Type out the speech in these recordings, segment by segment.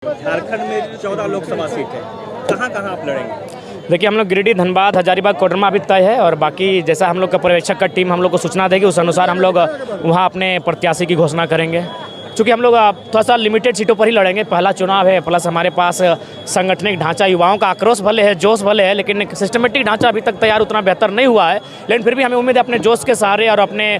झारखंड में 14 लोकसभा सीट है, कहाँ कहाँ आप लड़ेंगे? देखिए, हम लोग गिरिडीह, धनबाद, हजारीबाग, कोडरमा अभी तय है और बाकी जैसा हम लोग का पर्यवेक्षक का टीम हम लोग को सूचना देगी उस अनुसार हम लोग वहाँ अपने प्रत्याशी की घोषणा करेंगे। चूँकि हम लोग थोड़ा सा लिमिटेड सीटों पर ही लड़ेंगे, पहला चुनाव है, प्लस हमारे पास संगठनिक ढांचा, युवाओं का आक्रोश भले है, जोश भले है, लेकिन सिस्टमेटिक ढांचा अभी तक तैयार उतना बेहतर नहीं हुआ है। लेकिन फिर भी हमें उम्मीद है अपने जोश के सहारे और अपने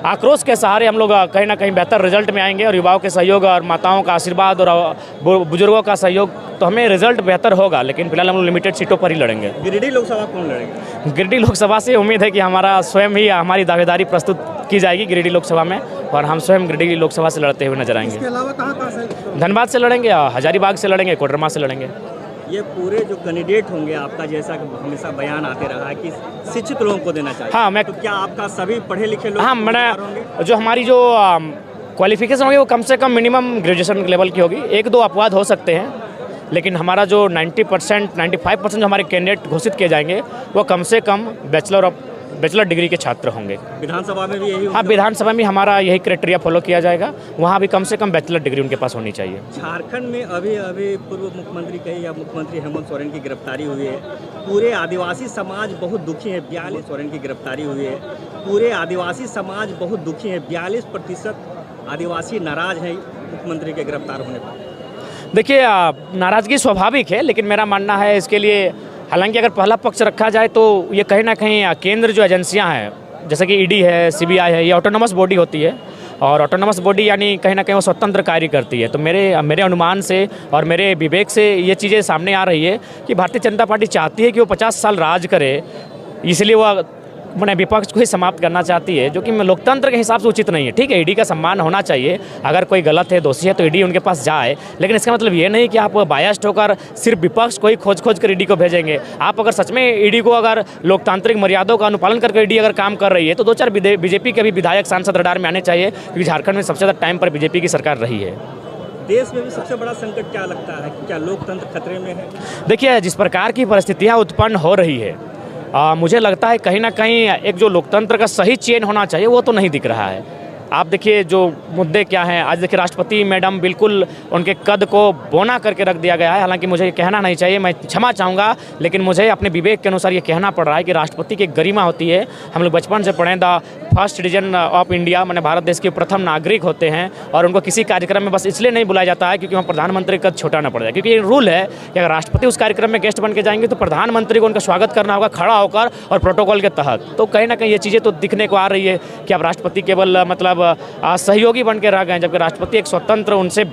आक्रोश के सहारे हम लोग कहीं ना कहीं बेहतर रिजल्ट में आएंगे और युवाओं के सहयोग और माताओं का आशीर्वाद और बुजुर्गों का सहयोग, तो हमें रिजल्ट बेहतर होगा। लेकिन फिलहाल हम लोग लिमिटेड सीटों पर ही लड़ेंगे। गिरिडीह लोकसभा कौन लड़ेंगे? गिरिडीह लोकसभा से उम्मीद है कि हमारा स्वयं ही हमारी दावेदारी प्रस्तुत की जाएगी गिरिडीह लोकसभा में और हम स्वयं गिरिडीह लोकसभा से लड़ते हुए नजर आएंगे। इसके अलावा कहाँ से? धनबाद से लड़ेंगे, हजारीबाग से लड़ेंगे, कोडरमा से लड़ेंगे। ये पूरे जो कैंडिडेट होंगे, आपका जैसा हमेशा बयान आते रहा है कि शिक्षित लोगों को देना चाहिए। हाँ, तो क्या आपका सभी पढ़े लिखे लोग? हाँ, मैंने जो हमारी जो क्वालिफिकेशन होगी वो कम से कम मिनिमम ग्रेजुएशन लेवल की होगी। एक दो अपवाद हो सकते हैं, लेकिन हमारा जो 90% 95% जो हमारे कैंडिडेट घोषित किए जाएंगे वो कम से कम बैचलर डिग्री के छात्र होंगे। विधानसभा में भी यही? हाँ, विधानसभा में हमारा यही क्राइटेरिया फॉलो किया जाएगा, वहाँ भी कम से कम बैचलर डिग्री उनके पास होनी चाहिए। झारखंड में अभी पूर्व मुख्यमंत्री कही या मुख्यमंत्री हेमंत सोरेन की गिरफ्तारी हुई है, पूरे आदिवासी समाज बहुत दुखी है। 42 सोरेन की गिरफ्तारी हुई है, पूरे आदिवासी समाज बहुत दुखी है। 42% आदिवासी नाराज हैं मुख्यमंत्री के गिरफ्तार होने पर। देखिए, नाराज़गी स्वाभाविक है, लेकिन मेरा मानना है इसके लिए, हालांकि अगर पहला पक्ष रखा जाए तो ये कहीं ना कहीं केंद्र जो एजेंसियां हैं जैसे कि ईडी है, सीबीआई है, ये ऑटोनोमस बॉडी होती है और ऑटोनोमस बॉडी यानी कहीं ना कहीं वो स्वतंत्र कार्य करती है। तो मेरे अनुमान से और मेरे विवेक से ये चीज़ें सामने आ रही है कि भारतीय जनता पार्टी चाहती है कि वो 50 साल राज करे, इसलिए वो मैंने विपक्ष को ही समाप्त करना चाहती है, जो कि लोकतंत्र के हिसाब से उचित नहीं है। ठीक है, ईडी का सम्मान होना चाहिए, अगर कोई गलत है, दोषी है तो ईडी उनके पास जाए, लेकिन इसका मतलब ये नहीं कि आप बायस्ड होकर सिर्फ विपक्ष को ही खोज कर ईडी को भेजेंगे। आप अगर सच में ईडी को अगर लोकतांत्रिक मर्यादाओं का अनुपालन करके ईडी अगर काम कर रही है तो 2-4 बीजेपी के भी विधायक सांसद रडार में आने चाहिए, क्योंकि झारखंड में सबसे ज़्यादा टाइम पर बीजेपी की सरकार रही है। देश में भी सबसे बड़ा संकट क्या लगता है, क्या लोकतंत्र खतरे में है? देखिए, जिस प्रकार की परिस्थितियाँ उत्पन्न हो रही है, मुझे लगता है कहीं ना कहीं एक जो लोकतंत्र का सही चेन होना चाहिए वो तो नहीं दिख रहा है। आप देखिए जो मुद्दे क्या हैं, आज देखिए राष्ट्रपति मैडम बिल्कुल उनके कद को बोना करके रख दिया गया है। हालांकि मुझे ये कहना नहीं चाहिए, मैं क्षमा चाहूँगा, लेकिन मुझे अपने विवेक के अनुसार ये कहना पड़ रहा है कि राष्ट्रपति की गरिमा होती है। हम लोग बचपन से पढ़े the first citizen of India, मैंने भारत देश के प्रथम नागरिक होते हैं और उनको किसी कार्यक्रम में बस इसलिए नहीं बुलाया जाता है क्योंकि वहाँ प्रधानमंत्री का कद छोटा ना पड़ जाए, क्योंकि ये रूल है कि अगर राष्ट्रपति उस कार्यक्रम में गेस्ट बन के जाएंगे तो प्रधानमंत्री को उनका स्वागत करना होगा खड़ा होकर और प्रोटोकॉल के तहत। तो कहीं ना कहीं ये चीज़ें तो दिखने को आ रही है कि अब राष्ट्रपति केवल मतलब सहयोगी बन के रह गए, जबकि राष्ट्रपति एक स्वतंत्र, उनसे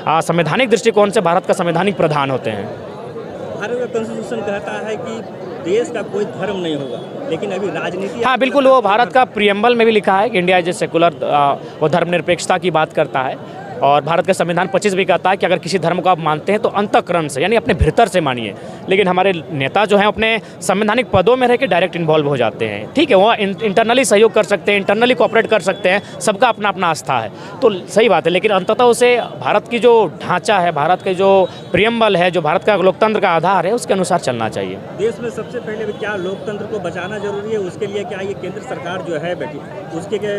संवैधानिक दृष्टिकोण से भारत का संवैधानिक प्रधान होते हैं। भारत का कॉन्स्टिट्यूशन कहता है कि देश का कोई धर्म नहीं होगा, लेकिन अभी राजनीति। हाँ बिल्कुल, वो भारत का प्रियम्बल में भी लिखा है कि इंडिया इज ए सेकुलर, वो धर्मनिरपेक्षता की बात करता है और भारत का संविधान 25 भी कहता है कि अगर किसी धर्म को आप मानते हैं तो अंतःकरण से यानी अपने भीतर से मानिए। लेकिन हमारे नेता जो हैं अपने संवैधानिक पदों में रह के डायरेक्ट इन्वॉल्व हो जाते हैं। ठीक है, वो इंटरनली सहयोग कर सकते हैं, इंटरनली कोऑपरेट कर सकते हैं, सबका अपना अपना आस्था है, तो सही बात है। लेकिन अंततः उसे भारत की जो ढांचा है, भारत के जो प्रियम्बल है, जो भारत का लोकतंत्र का आधार है, उसके अनुसार चलना चाहिए। देश में सबसे पहले क्या लोकतंत्र को बचाना जरूरी है? उसके लिए क्या ये केंद्र सरकार जो है बेटी, उसके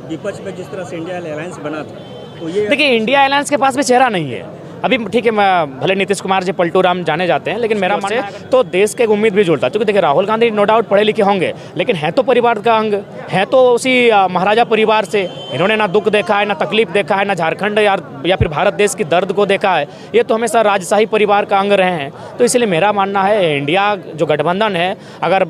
विपक्ष में जिस तरह से इंडिया अलायंस बना था, तो ये देखिए इंडिया अलायंस के पास भी चेहरा नहीं है अभी। ठीक है, मैं भले नीतीश कुमार जी पलटू राम जाने जाते हैं, लेकिन मेरा मानना है तो देश के उम्मीद भी जुड़ता है। क्योंकि देखिए राहुल गांधी नो डाउट पढ़े लिखे होंगे, लेकिन हैं तो परिवार का अंग, हैं तो उसी महाराजा परिवार से। इन्होंने ना दुख देखा है, ना तकलीफ देखा है, ना झारखंड या फिर भारत देश की दर्द को देखा है। ये तो हमेशा राजशाही परिवार का अंग रहे हैं। तो इसलिए मेरा मानना है इंडिया जो गठबंधन है, अगर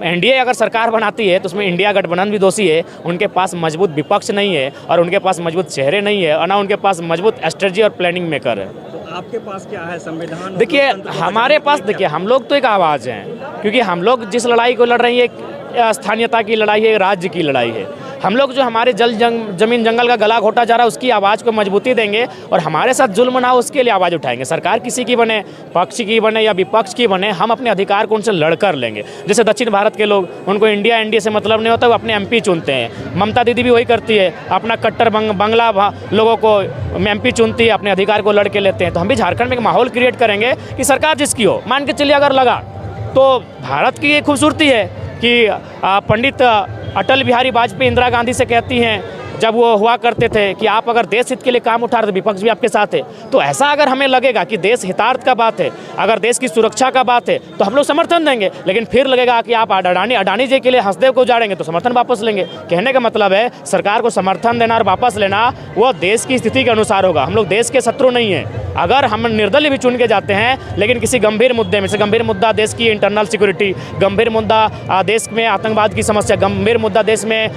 एनडीए अगर सरकार बनाती है तो उसमें इंडिया गठबंधन भी दोषी है। उनके पास मजबूत विपक्ष नहीं है और उनके पास मजबूत चेहरे नहीं है और ना उनके पास मजबूत स्ट्रेटजी और प्लानिंग मेकर है। तो आपके पास क्या है? संविधान? देखिए हमारे पास, देखिए हम लोग तो एक आवाज़ हैं, क्योंकि हम लोग जिस लड़ाई को लड़ रही है स्थानीयता की लड़ाई है, राज्य की लड़ाई है। हम लोग जो हमारे जमीन जंगल का गला घोटा जा रहा है उसकी आवाज़ को मजबूती देंगे और हमारे साथ जुल्म ना हो उसके लिए आवाज़ उठाएंगे। सरकार किसी की बने, पक्ष की बने या विपक्ष की बने, हम अपने अधिकार को उनसे लड़ कर लेंगे। जैसे दक्षिण भारत के लोग, उनको इंडिया एनडीए से मतलब नहीं होता, वो अपने एमपी चुनते हैं। ममता दीदी भी वही करती है, अपना कट्टर बंगला लोगों को एमपी चुनती है, अपने अधिकार को लड़ के लेते हैं। तो हम भी झारखंड में एक माहौल क्रिएट करेंगे कि सरकार जिसकी हो, मान के चलिए अगर लगा तो भारत की ये खूबसूरती है कि पंडित अटल बिहारी वाजपेयी इंदिरा गांधी से कहती हैं जब वो हुआ करते थे कि आप अगर देश हित के लिए काम उठा रहे थे, विपक्ष भी आपके साथ है, तो ऐसा अगर हमें लगेगा कि देश हितार्थ का बात है, अगर देश की सुरक्षा का बात है, तो हम लोग समर्थन देंगे। लेकिन फिर लगेगा कि आप अडानी जी के लिए हंसदेव को उजाड़ेंगे तो समर्थन वापस लेंगे। कहने का मतलब है सरकार को समर्थन देना और वापस लेना वो देश की स्थिति के अनुसार होगा। हम लोग देश के शत्रु नहीं हैं। अगर हम निर्दलीय भी चुन के जाते हैं, लेकिन किसी गंभीर मुद्दे में से, गंभीर मुद्दा देश की इंटरनल सिक्योरिटी, गंभीर मुद्दा देश में आतंकवाद की समस्या, गंभीर मुद्दा देश में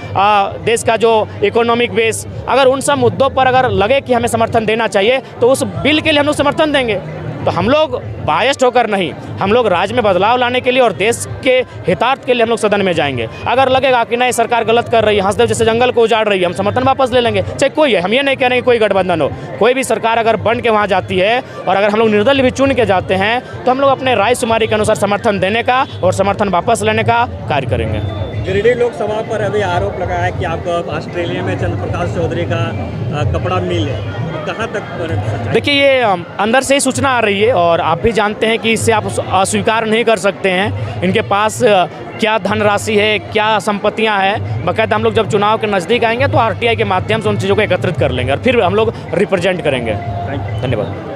देश का जो इकोनॉमिक बेस, अगर उन सब मुद्दों पर अगर लगे कि हमें समर्थन देना चाहिए तो उस बिल के लिए हम लोग समर्थन देंगे। तो हम लोग बायस्ड होकर नहीं, हम लोग राज्य में बदलाव लाने के लिए और देश के हितार्थ के लिए हम लोग सदन में जाएंगे। अगर लगेगा कि नहीं सरकार गलत कर रही है, हंसदेव जैसे जंगल को उजाड़ रही है, हम समर्थन वापस ले लेंगे। चाहे कोई है, हम ये नहीं कह रहे कि कोई गठबंधन हो, कोई भी सरकार अगर बन के वहाँ जाती है और अगर हम लोग निर्दलीय भी चुन के जाते हैं तो हम लोग अपने रायशुमारी के अनुसार समर्थन देने का और समर्थन वापस लेने का कार्य करेंगे। गिरिडीह लोकसभा पर अभी आरोप लगा है कि आपको ऑस्ट्रेलिया में चंद्रप्रकाश चौधरी का कपड़ा मिल है, कहाँ तक? देखिए, ये अंदर से ही सूचना आ रही है और आप भी जानते हैं कि इससे आप अस्वीकार नहीं कर सकते हैं। इनके पास क्या धनराशि है, क्या संपत्तियां हैं, बाकायदा हम लोग जब चुनाव के नज़दीक आएंगे तो आरटीआई के माध्यम से उन चीज़ों को एकत्रित कर लेंगे और फिर हम लोग रिप्रेजेंट करेंगे। धन्यवाद।